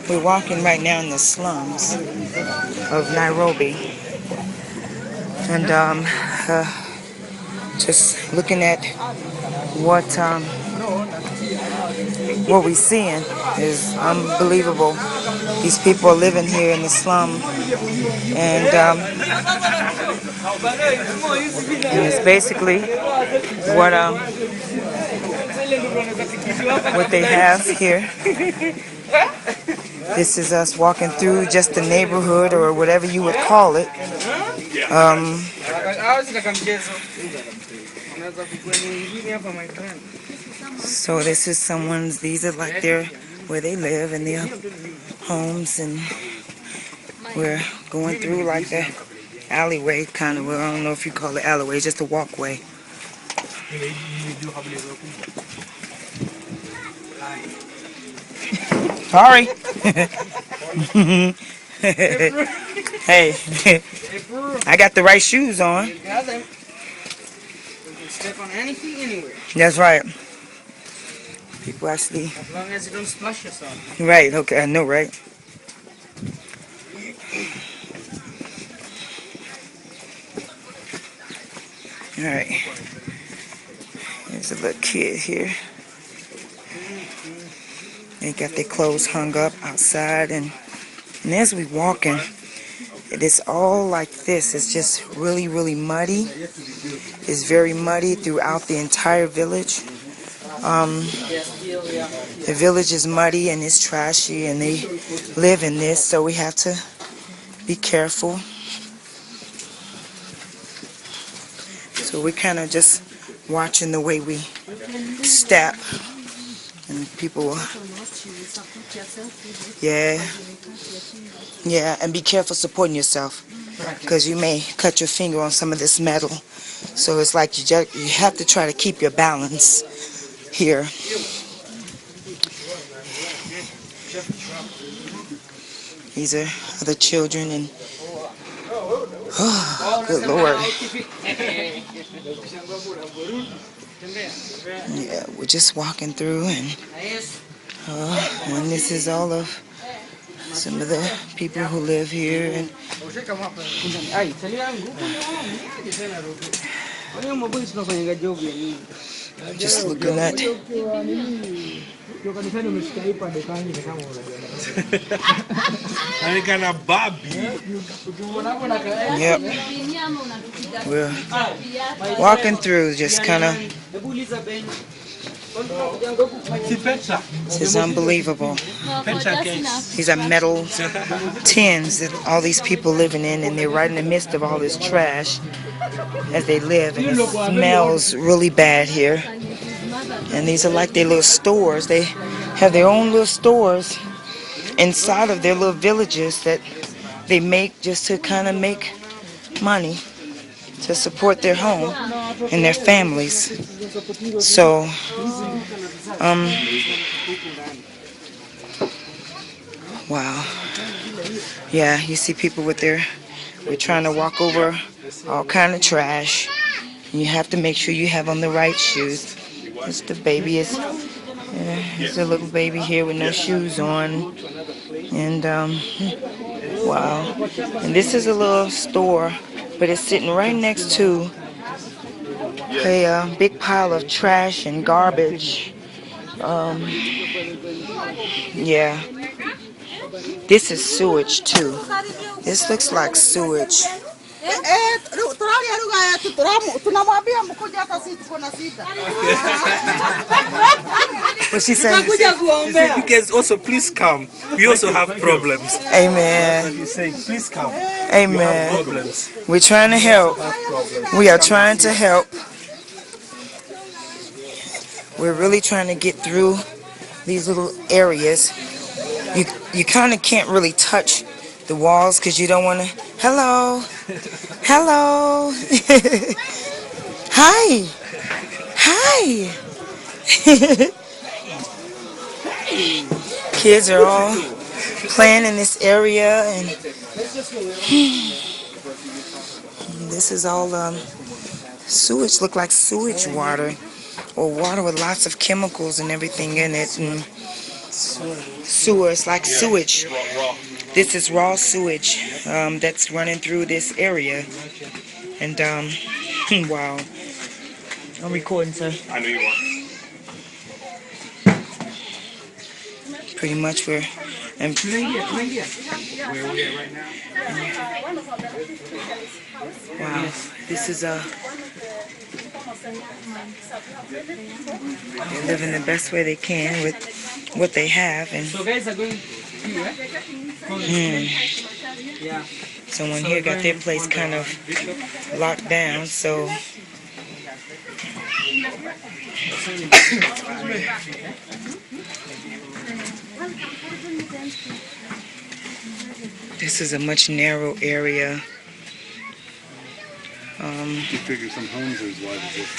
We're walking right now in the slums of Nairobi, and just looking at what we're seeing is unbelievable. These people are living here in the slum, and it's basically what they have here. This is us walking through just the neighborhood or whatever you would call it. So this is these are like where they live in their homes, and we're going through like the alleyway kind of. Well, I don't know if you call it alleyway, just a walkway. Sorry. Hey, I got the right shoes on. Step on anything anywhere. That's right. People actually. As long as you don't splash yourself. Right. Okay. I know. Right. All right. There's a little kid here. They got their clothes hung up outside, and as we walking, it is all like this. It's just really, really muddy. It's very muddy throughout the entire village. The village is muddy and it's trashy, and they live in this, so we have to be careful. So we're kind of just watching the way we step, and people, yeah, and be careful supporting yourself, because you may cut your finger on some of this metal. So it's like you have to try to keep your balance here. These are other children, and oh, good Lord. Yeah, we're just walking through, and this is all of some of the people who live here, and just looking at. Yep. We're walking through, just kind of. This is unbelievable. These are metal tins that all these people living in, and they're right in the midst of all this trash as they live, and it smells really bad here. And these are like their little stores. They have their own little stores inside of their little villages that they make just to kind of make money to support their home and their families. So, wow. Yeah, you see people we're trying to walk over all kind of trash. You have to make sure you have on the right shoes. It's the baby. There's a little baby here with no shoes on. And, wow. And this is a little store, but it's sitting right next to a big pile of trash and garbage. Yeah. This is sewage too. This looks like sewage. What she said? You guys also please come. We also have problems. Amen. You say please come. Amen. Problems. We're trying to help. We are trying to help. We're really trying to get through these little areas. You kind of can't really touch the walls because you don't want to. Hello. Hello. Hi. Hi. Kids are all playing in this area, and this is all sewage. Look like sewage water, or water with lots of chemicals and everything in it. And sewer. It's like sewage. This is raw sewage that's running through this area. And, wow. I'm recording, sir. I know you are. Pretty much we're... And wow, this is they're living the best way they can with what they have, and someone here got their place kind of locked down, so this is a much narrow area. You figure some homes are as wide as this.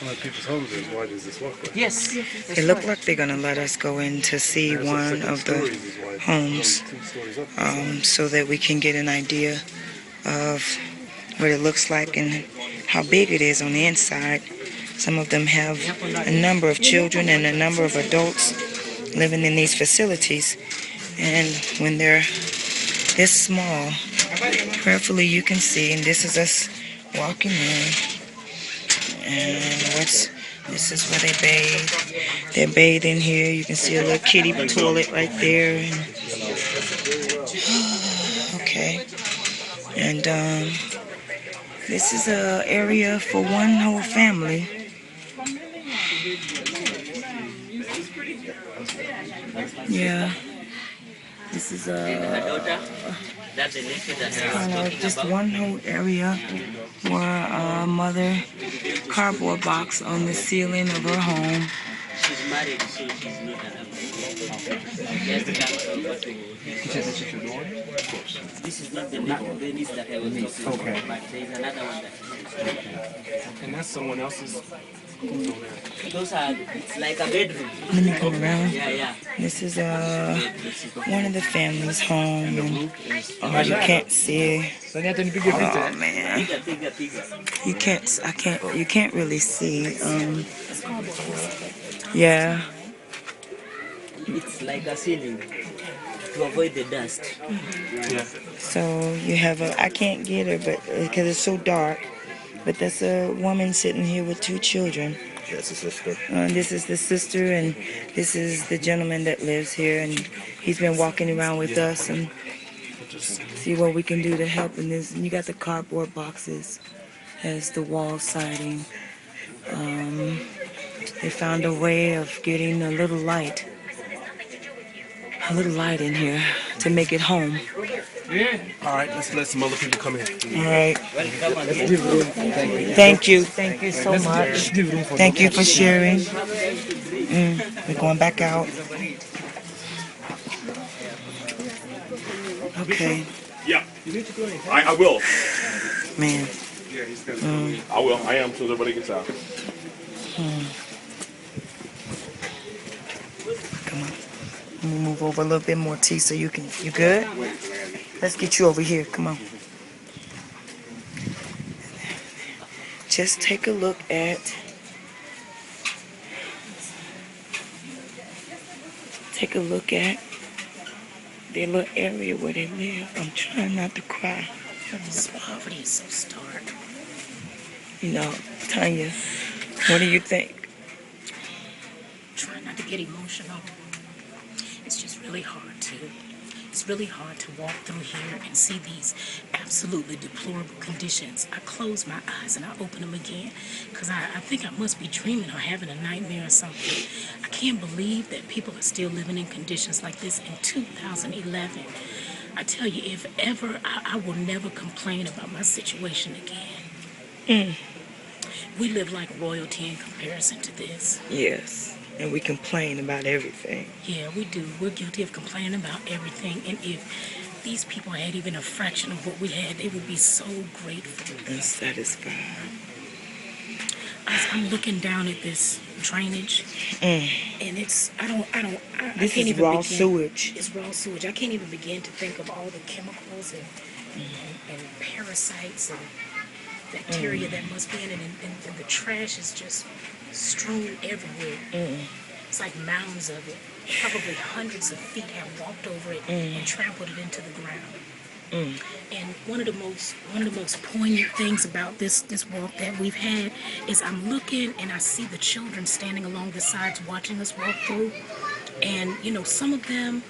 A lot of people's homes are as wide as this walkway. Yes. It looked like they're gonna let us go in to see one of the homes, so that we can get an idea of what it looks like and how big it is on the inside. Some of them have a number of children and a number of adults living in these facilities, and when they're this small, prayerfully you can see, and this is us walking in, and this is where they bathe. They're bathing here. You can see a little kiddie toilet right there. And, okay. And this is a area for one whole family. Yeah. This is kind of just one whole area where a mother cardboard box on the ceiling of her home. She's married, so she's not allowed. This is not the little Venice that I was talking about, but there is another one that And that's someone else's. those are, it's like a bedroom. Let me come around. Yeah. This is one of the family's home, and you can't see. Oh man, you can't really see. Yeah. It's like a ceiling to avoid the dust. Yeah. So you have I can't get her, but because it's so dark. But that's a woman sitting here with two children. That's a sister. This is the sister, and this is the gentleman that lives here, and he's been walking around with us and see what we can do to help in this. And you got the cardboard boxes as the wall siding. They found a way of getting a little light in here to make it home. All right, let's let some other people come in. All right. Thank you so much. Thank you for sharing. We're going back out. Okay. Yeah, I will. Man. I will. I am until everybody gets out. Come on. Let me move over a little bit more, T, so you good? Let's get you over here. Come on. Just take a look at their little area where they live. I'm trying not to cry. This poverty is so stark. You know, Tanya, what do you think? Try not to get emotional. It's just really hard to. It's really hard to walk through here and see these absolutely deplorable conditions. I close my eyes and I open them again because I think I must be dreaming or having a nightmare or something. I can't believe that people are still living in conditions like this in 2011. I tell you, if ever, I will never complain about my situation again. We live like royalty in comparison to this. Yes. And we complain about everything. Yeah, we do. We're guilty of complaining about everything. And if these people had even a fraction of what we had, they would be so grateful. And satisfied. I'm looking down at this drainage, and it's, This is raw sewage. It's raw sewage. I can't even begin to think of all the chemicals and parasites and bacteria that must be in it, and the trash is just strewn everywhere. It's like mounds of it. Probably hundreds of feet have walked over it and trampled it into the ground. And one of the most poignant things about this walk that we've had is I'm looking and I see the children standing along the sides watching us walk through. And you know, some of them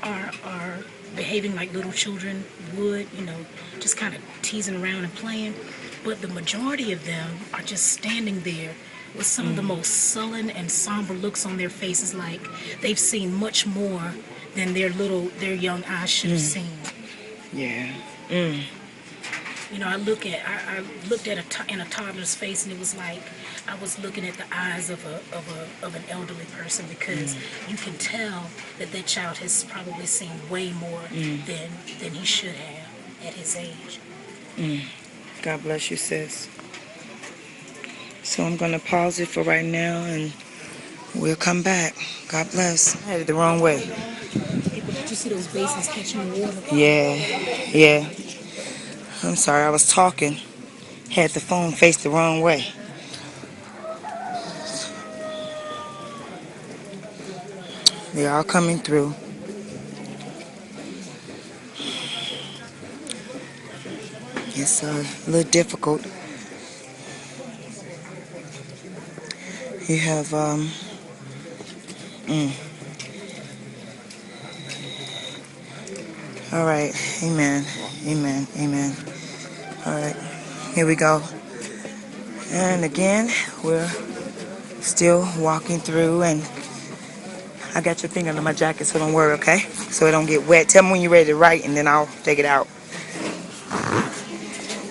are behaving like little children would, you know, just kind of teasing around and playing. But the majority of them are just standing there with some of the most sullen and somber looks on their faces, like they've seen much more than their young eyes should have seen. Yeah. You know, I looked at in a toddler's face, and it was like I was looking at the eyes of an elderly person, because you can tell that child has probably seen way more than he should have at his age. God bless you, sis. So I'm going to pause it for right now, and we'll come back. God bless. I had it the wrong way. Did you see those basins catching the water? Yeah. I'm sorry, I was talking. Had the phone faced the wrong way. They're all coming through. It's a little difficult. You have, all right, amen. All right, here we go. And again, we're still walking through, and I got your thing under my jacket, so don't worry, okay? So it don't get wet. Tell me when you're ready to write, and then I'll take it out.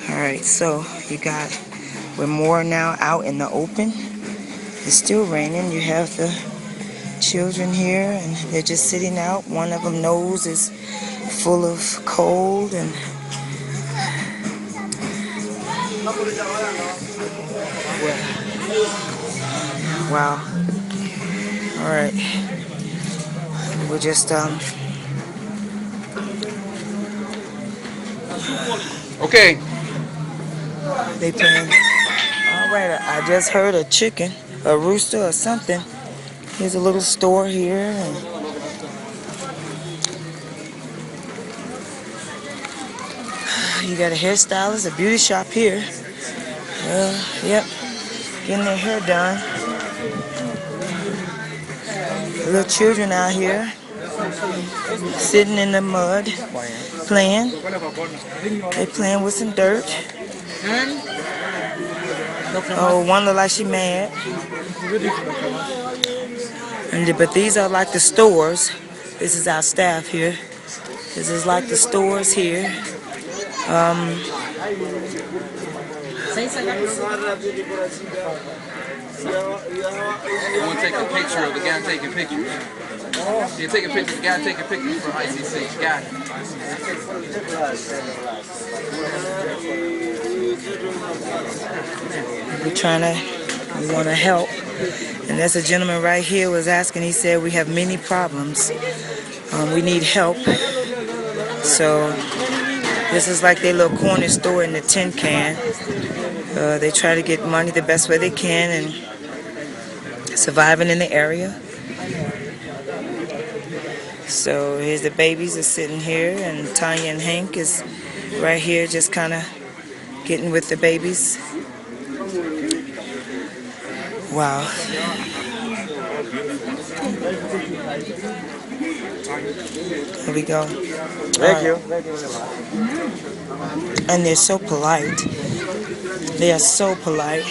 All right, so we're more now out in the open. It's still raining. You have the children here, and they're just sitting out. One of them nose is full of cold, and wow. All right, we're just Okay. they playing. All right, I just heard a chicken, a rooster or something. Here's a little store here, and you got a hairstylist, a beauty shop here. Yep, getting their hair done. Little children out here, sitting in the mud, playing. They playing with some dirt. Oh, one look like she mad. But these are like the stores. This is our staff here. This is like the stores here. You want to take a picture of the guy taking pictures? You take a picture of the guy taking pictures for ICC. Got it. We want to help. And there's a gentleman right here was asking, he said, we have many problems. We need help. So this is like their little corner store in the tin can. They try to get money the best way they can and surviving in the area. So here's the babies are sitting here, and Tanya and Hank is right here just kind of getting with the babies. Wow. Here we go. Thank you. And they're so polite. They are so polite.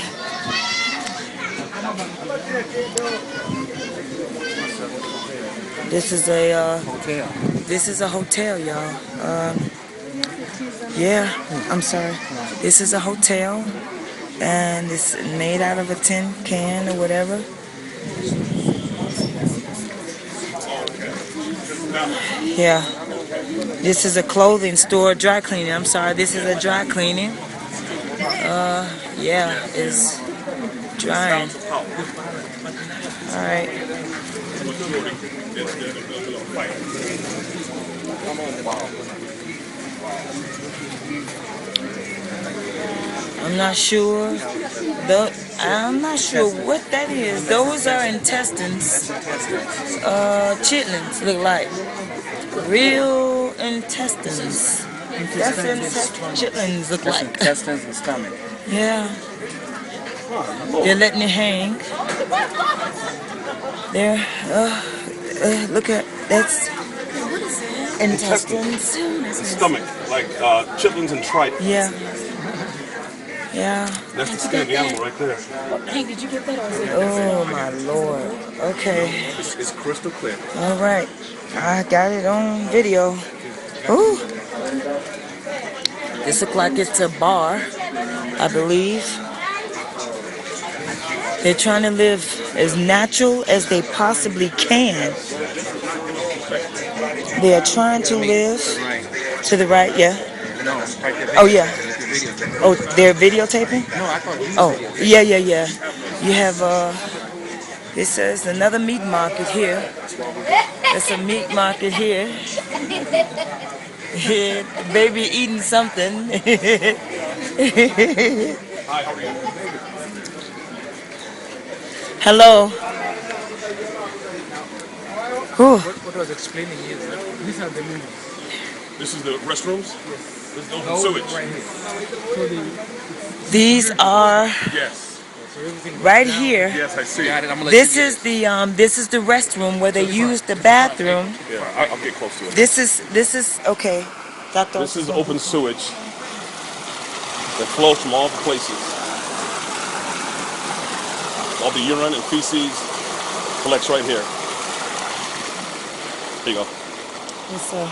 This is a Hotel. This is a hotel, y'all. Yeah, I'm sorry. This is a hotel, and it's made out of a tin can or whatever. Yeah. This is a clothing store, dry cleaning. I'm sorry. This is a dry cleaning. Yeah, it's drying. All right. I'm not sure. I'm not sure what that is. Those are intestines. Chitlins look like. Real intestines. That's chitlins look like. Intestines and stomach. Yeah. They're letting it hang. There. Look at that's intestines. Stomach, like chitlins and tripe. Yeah. Yeah. That's the skin of the animal right there. Hank, did you get that or is it? Oh my Lord. Okay. It's crystal clear. All right. I got it on video. Ooh. This looks like it's a bar, I believe. They're trying to live as natural as they possibly can. They are trying to live to the right, yeah. No, right there. Oh yeah. Oh, they're videotaping? No, I thought you Oh, yeah. You have it says another meat market here. There's a meat market here. Baby eating something. Hi, how are you? Hello. Whew. What I was explaining is that these are the rooms. This is the restrooms? This is the open sewage? Right here. So These are Yes. right here. Yes, I see. got it. I'm gonna let This you is the restroom where they use the bathroom. Yeah, I'll get close to it. This is okay. Doctor. This is open sewage that flows from all the places. All the urine and feces collects right here. There you go. Yes, sir.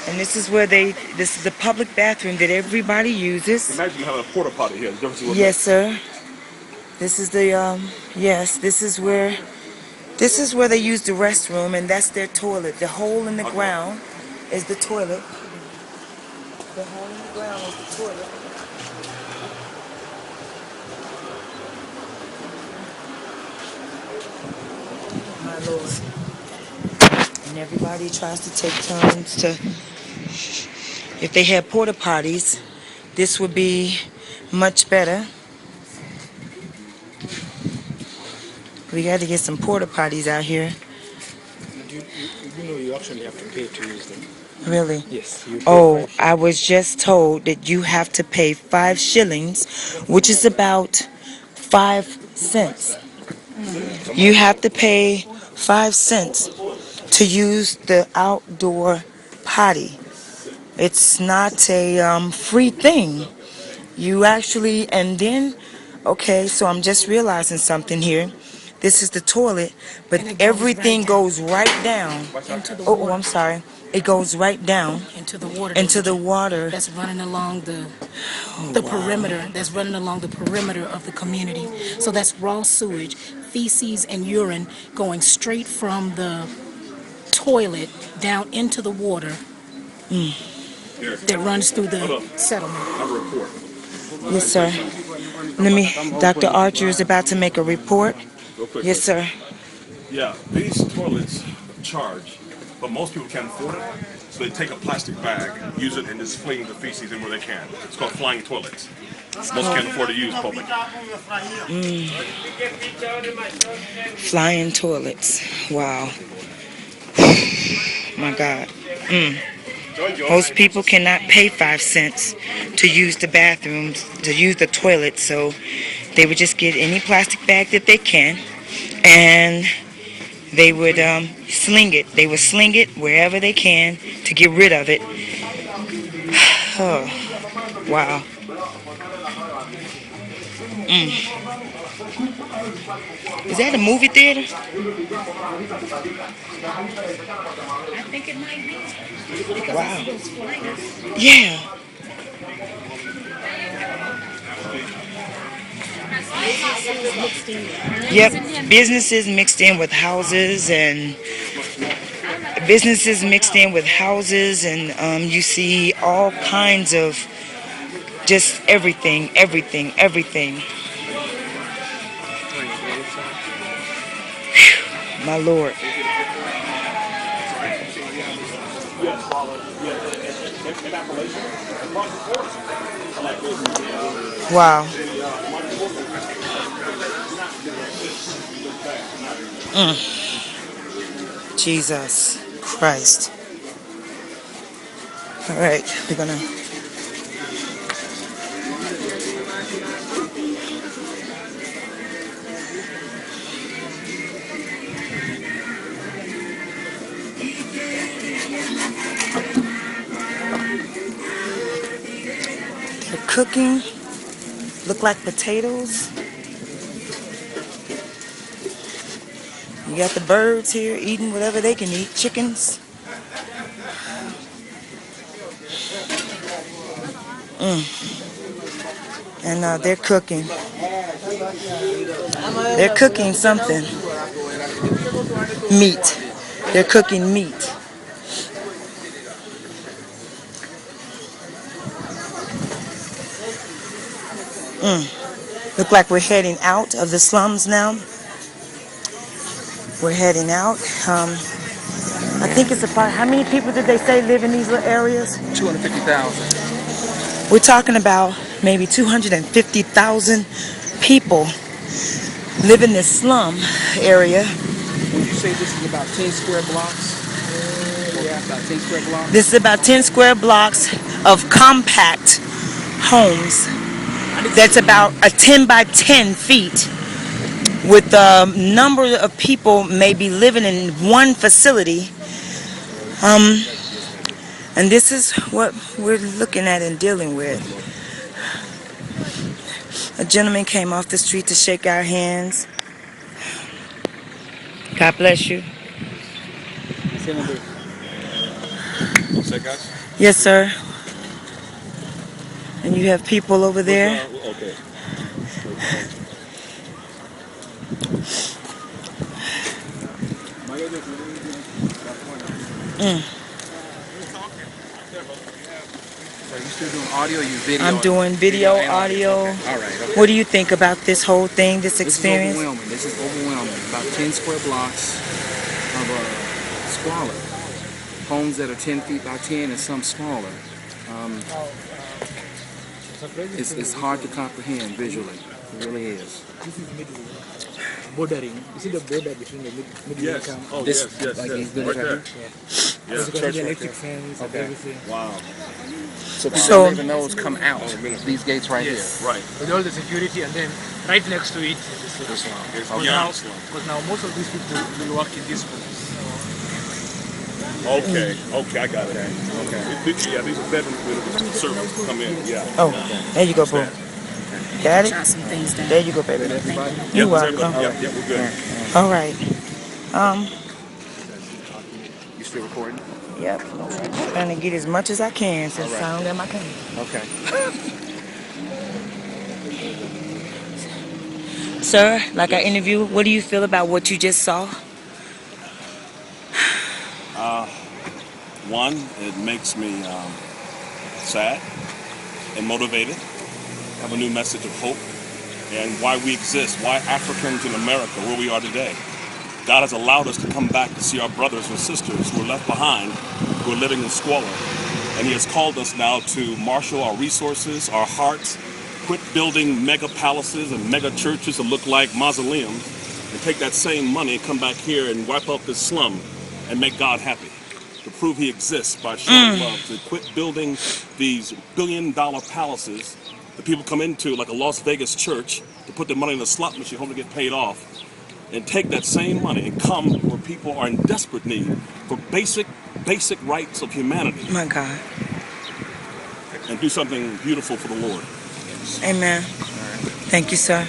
And this is where this is the public bathroom that everybody uses. Imagine having a porta potty here. The difference is what Yes, sir. This is the yes, this is where they use the restroom, and that's their toilet. The hole in the ground is the toilet. The hole in the ground is the toilet. My Lord. And everybody tries to take turns to, if they had porta potties, this would be much better. We got to get some porta potties out here. you know you actually have to pay to use them. Really? Yes. You pay Oh, 5 I was just told that you have to pay 5 shillings, which is about 5 cents. You have to pay 5 cents to use the outdoor potty. It's not a free thing. You actually, and then, okay, so I'm just realizing something here. This is the toilet, but everything goes right down. Into the Oh, water. I'm sorry. It goes right down Into the water. into the water. That's running along the perimeter. That's running along the perimeter of the community. So that's raw sewage, feces, and urine going straight from the toilet down into the water that runs through the settlement. have a report. Yes, sir. Let me, Dr. Archer is about to make a report. Real quick. Yes, sir. Yeah, these toilets charge, but most people can't afford it. So they take a plastic bag, use it, and just fling the feces in where they can. It's called flying toilets. Most can't afford to use public. Flying toilets. Wow. My God. Most people cannot pay 5 cents to use the bathrooms, to use the toilet, so they would just get any plastic bag that they can, and they would sling it. They would sling it wherever they can to get rid of it. Oh, wow. Is that a movie theater? I think it might be. Wow. Yeah. Yep. Businesses mixed in with houses, and you see all kinds of just everything. Whew, my Lord. Wow. Jesus Christ. All right, we're gonna. They're cooking. Look like potatoes. You got the birds here eating whatever they can eat. Chickens. And they're cooking. They're cooking something. Meat. They're cooking meat. Look like we're heading out of the slums now. We're heading out. I think it's about, how many people did they say live in these little areas? 250,000. We're talking about maybe 250,000 people live in this slum area. Would you say this is about 10 square blocks? Yeah, about 10 square blocks. This is about 10 square blocks of compact homes. That's about a 10 by 10 feet, with a number of people maybe living in one facility. And this is what we're looking at and dealing with. A gentleman came off the street to shake our hands. God bless you. What's that, guys? Yes, sir. And you have people over there. Okay. Are you still doing audio or you video? I'm doing video, audio. Okay. All right. Okay. What do you think about this whole thing, this experience? This is overwhelming. About 10 square blocks of squalor. Homes that are 10 feet by 10 and some smaller. It's hard to comprehend visually. It really is. This is middle bordering. You see the border between the middle Yes. income? Oh, This- yes. like these Right buildings there. right Yeah. Yeah. Because of the electric fence and Okay. everything. Wow. So people So- don't even know it's come out. These gates right Yes. Right. With all the security, and then right next to it is the here. slum. It's Because beyond now, slum. because now most of these people will work in these homes. Okay. Okay, I got it. Okay. Yeah, these are bedrooms where the servants come in. Yeah. Oh, there you go, boo. Got it? Jot some things down. There you go, baby. Everybody? You're Yeah, welcome. yeah, we're good. All right. You still recording? Yep. Trying to get as much as I can since I don't got my camera. Okay. Sir, like I interviewed, what do you feel about what you just saw? One, it makes me sad and motivated. Have a new message of hope and why we exist, why Africans in America, where we are today. God has allowed us to come back to see our brothers and sisters who are left behind, who are living in squalor. And He has called us now to marshal our resources, our hearts, quit building mega palaces and mega churches that look like mausoleums, and take that same money and come back here and wipe out this slum and make God happy. To prove He exists by showing love, to quit building these billion-dollar palaces that people come into like a Las Vegas church to put their money in the slot machine, hoping to get paid off, and take that same money and come where people are in desperate need for basic rights of humanity, My God. and do something beautiful for the Lord. Amen. Thank you, sir.